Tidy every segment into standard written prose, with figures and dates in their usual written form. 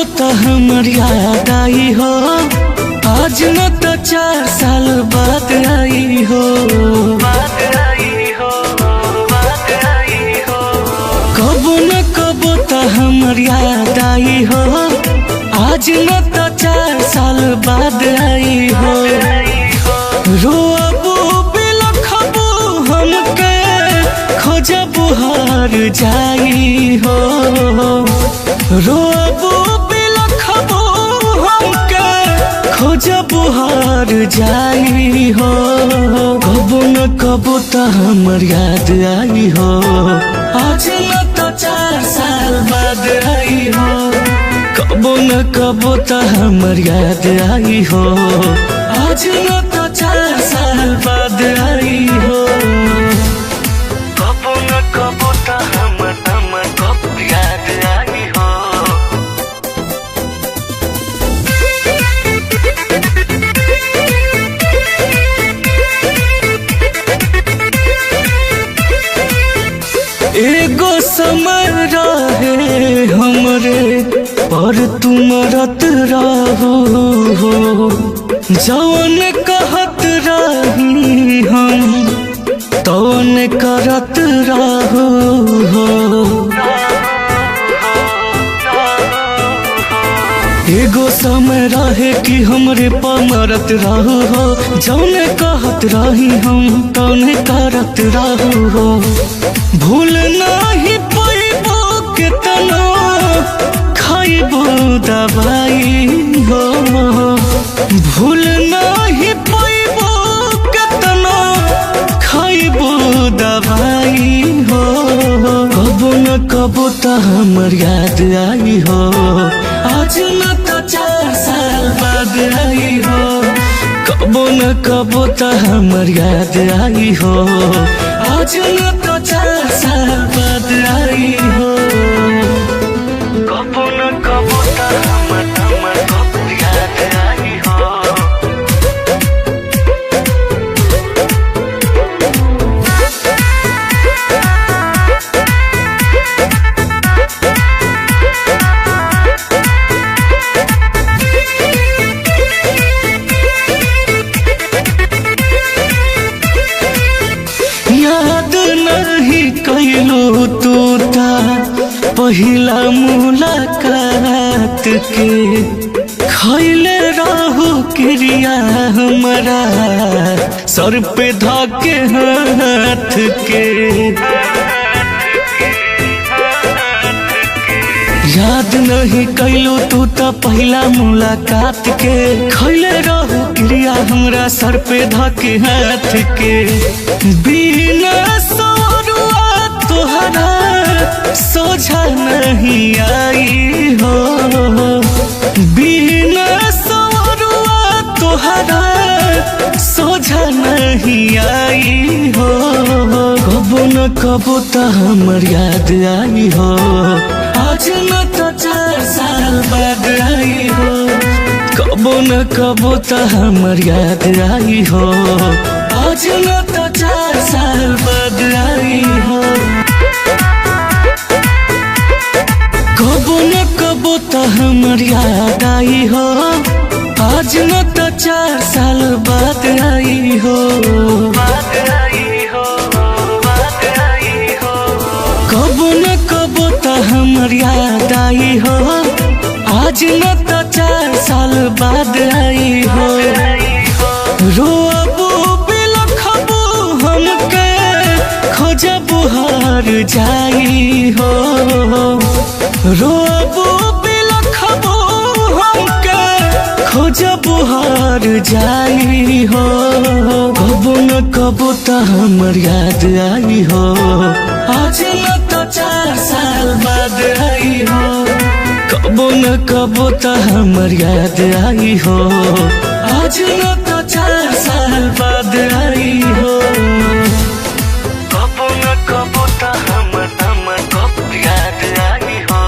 कबो तो हमर याद आई हो, आज न तो 4 साल बाद आई हो। कबो न कबो तो हमर याद आई हो, आज न तो 4 साल बाद आई हो। रोअबू बिलखबू हमके खोजबू हार जाई हो। रोअबू बिलखबू हमके खोजबू हार जाई हो। कबो न कबो तो हमर याद आई हो, आज न तो 4 साल बाद आई हो। कबो न कबो तो हमर याद आई हो, आज न तो 4 साल बाद आई हो। कबो न कबो तो हमर कब याद आई हो। एगो समय रहे हमरे पर तुम रत रहो हो। जौन कहत रही हम तौन करत रहो हो। एगो समय रहे कि हमरे पमरत रहो हो। जौन कहत रही हम तौन करत रहो हो। भूल नहीं पैबो केतनो खाइबो दवाई हो। भूल नहीं पैबो केतनो खाइबो दवाई हो। कबो न कबो तो हमर याद आई हो, आज न तो 4 साल बाद आई हो। कबो न कबो तो हमर याद आई हो, आज न तो 4 साल बाद आई हो। कबो न कबो तो हमर कब याद आई हो। याद नहीं कैलो तू ता पहिला मुलाकात के। खैले रहू क्रिया हमारा सर पे धके हाथ के। याद नहीं कैलो तू तो पहला मुलाकात के। खैले रहू क्रिया हमरा सर पे धके हाथ के। बिना सोरुआ तोहरा सोझा नहीं आई हो। बिना सोरुआ तोहरा सोझा नहीं आई हो। कबो न कबो तो हमर याद आई हो, आज न तो 4 साल बाद आई हो। कबो न कबो तो हमर याद आई हो, आज न तो 4 साल बाद आई हो। कबो न कबो तो हमर याद आई हो, आज न तो 4 साल बाद आई हो। कबो न कबो तो हमर याद आई हो, आज न तो 4 साल बाद आई हो। रोअबू बिलखबू हमके खोजबू हार जाई हो। रोअबू बिलखबू हमके खोजबू हार जाई हो। कबो न कबो तो हमर याद आई हो, आज न तो 4 साल बाद आई हो। कबो न कबो तो हमर याद आई हो, आज न तो 4 साल बाद आई हो। कबो न कबो तो हमर कब याद आई हो।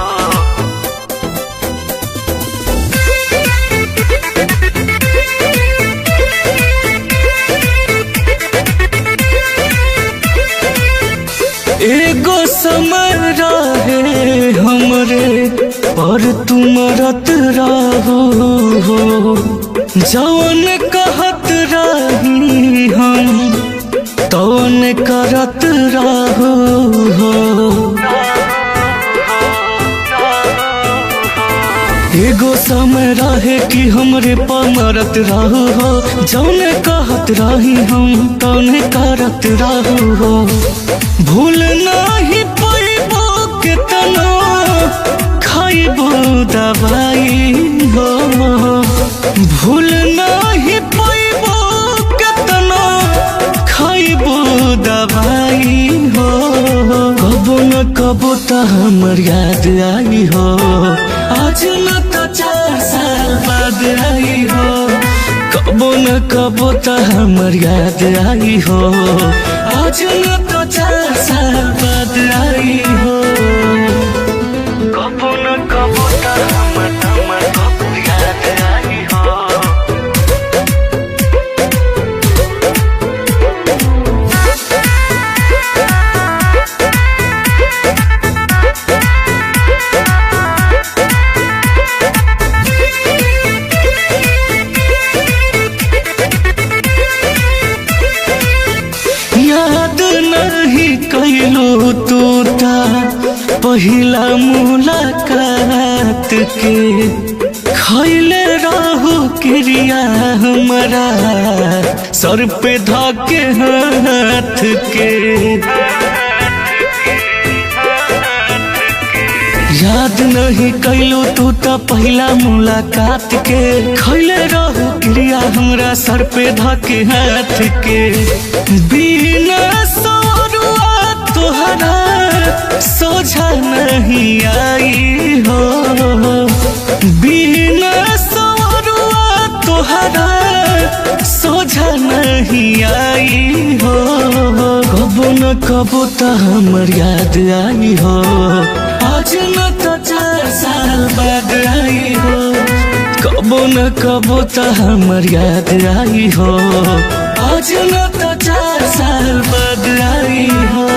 एगो समय रहे हमरे पर तुम रत रहो जौन कहत रही हम तौन करत रहो। एगो समय रहे कि हमरे पमरत रहो जौन कहत रही हम तौन करत रहो। भूल नहीं पैबो केतना खाइबो दवाई हो। भूल नहीं पैबो केतना खाइबो दवाई हो। कबो न कबो त हमर याद आई हो आज न तो 4 साल बाद आई हो। कबो न कबो त हमर याद आई हो आज न तो 4 साल बाद आई हो। कबो न कबो त हमर याद आई हो। याद नहीं कैलो तोता पहिला मुलाकात के खैले रहो क्रिया हमारा सर पे धाके हाथ के। याद नहीं कैलो तू तो पहला मुलाकात के खैले रहो क्रिया हमरा सर पे धाके हाथ के। बिना सौरुआ तोहरा सोझा नहीं आई हो। बिना सौरुआ तोहरा सोझा नहीं आई हो। कबो न कबो त हमर याद आई हो आज न तो 4 साल बाद आई हो। कबो न कबो त हमर याद आई हो आज न तो 4 साल बाद आई हो।